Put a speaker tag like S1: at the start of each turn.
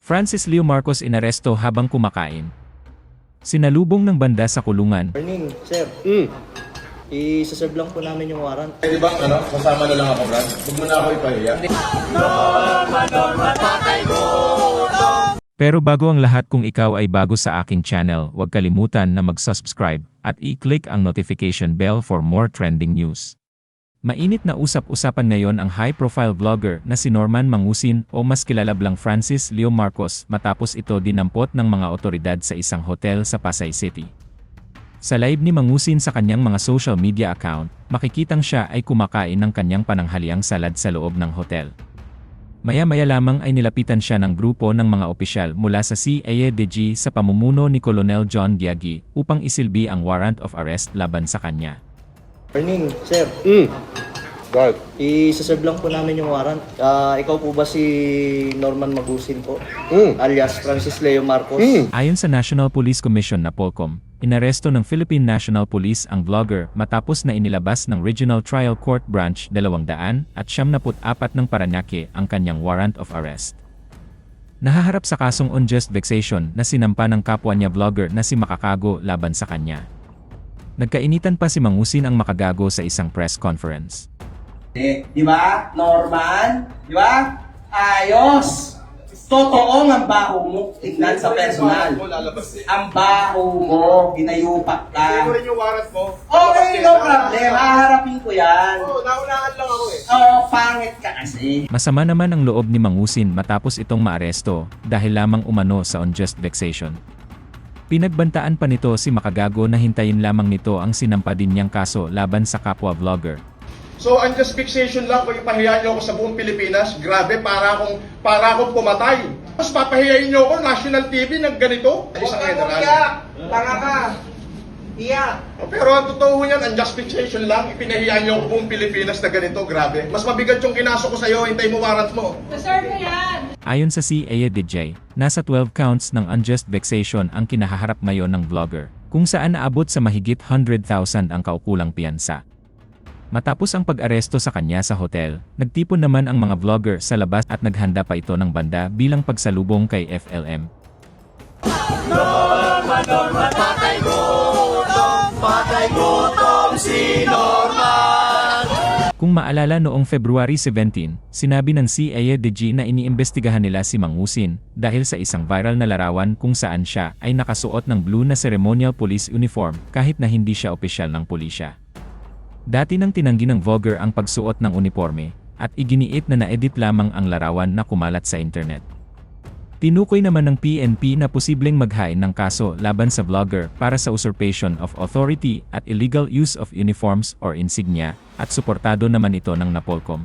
S1: Francis Leo Marcos inaresto habang kumakain. Sinalubong ng banda sa kulungan.
S2: Morning, sir. I-serve lang po namin yung warrant.
S3: Pwede bang kasama na lang ako, Brad? Huwag mo na ako ipahiya.
S1: Pero bago ang lahat, kung ikaw ay bago sa aking channel, huwag kalimutan na mag-subscribe at i-click ang notification bell for more trending news. Mainit na usap-usapan ngayon ang high-profile vlogger na si Norman Mangusin o mas kilala bilang Francis Leo Marcos matapos ito dinampot ng mga otoridad sa isang hotel sa Pasay City. Sa live ni Mangusin sa kanyang mga social media account, makikitang siya ay kumakain ng kanyang pananghaliang salad sa loob ng hotel. Maya-maya lamang ay nilapitan siya ng grupo ng mga opisyal mula sa CADG sa pamumuno ni Colonel John Diagi upang isilbi ang warrant of arrest laban sa kanya.
S2: Morning, sir.
S3: Brad.
S2: I-serve lang po namin yung warrant. Ikaw po ba si Norman Mangusin po? Alias Francis Leo Marcos?
S1: Ayon sa National Police Commission na POLCOM, inaresto ng Philippine National Police ang vlogger matapos na inilabas ng Regional Trial Court Branch 274 ng Parañaque ang kanyang warrant of arrest. Nahaharap sa kasong unjust vexation na sinampa ng kapwa niya vlogger na si Makakago laban sa kanya. Nagkainitan pa si Mangusin ang Makagago sa isang press conference.
S4: Di ba, Norman? Di ba? Ayos! Totoo ang baho mo. Tignan sa personal. Ang baho mo, ginayupak ka.
S3: Ito rin yung warrant mo.
S4: Okay, no problem. Haharapin ko yan.
S3: Oo, naunahan lang ako eh.
S4: Oo, pangit ka kasi.
S1: Masama naman ang loob ni Mangusin matapos itong maaresto dahil lamang umano sa unjust vexation. Pinagbantaan pa nito si Makagago na hintayin lamang nito ang sinampa din niyang kaso laban sa kapwa vlogger.
S3: So, unjust fixation lang kung ipahiyain niyo ako sa buong Pilipinas. Grabe, para akong pumatay. Tapos papahiyain niyo ako, national TV, ng ganito.
S4: Huwag kang umiyak. Tanga ka. Iyak.
S3: Pero ang totoo niyan, unjust fixation lang. Ipinahiyain niyo ako buong Pilipinas na ganito. Grabe. Mas mabigat yung kinaso ko sa'yo, hintay mo warrant mo.
S5: Deserve mo yan!
S1: Ayon sa CADG, nasa 12 counts ng unjust vexation ang kinahaharap ngayon ng vlogger, kung saan naabot sa mahigit 100,000 ang kaukulang piyansa. Matapos ang pag-aresto sa kanya sa hotel, nagtipon naman ang mga vlogger sa labas at naghanda pa ito ng banda bilang pagsalubong kay FLM.
S4: Norman, patay gutom si Norman!
S1: Kung maalala noong February 17, sinabi ng CADG na iniimbestigahan nila si Mangusin dahil sa isang viral na larawan kung saan siya ay nakasuot ng blue na ceremonial police uniform kahit na hindi siya opisyal ng pulisya. Dati nang tinanggi ng vlogger ang pagsuot ng uniforme at iginiit na na-edit lamang ang larawan na kumalat sa internet. Tinukoy naman ng PNP na posibleng maghain ng kaso laban sa vlogger para sa usurpation of authority at illegal use of uniforms or insignia at suportado naman ito ng NAPOLCOM.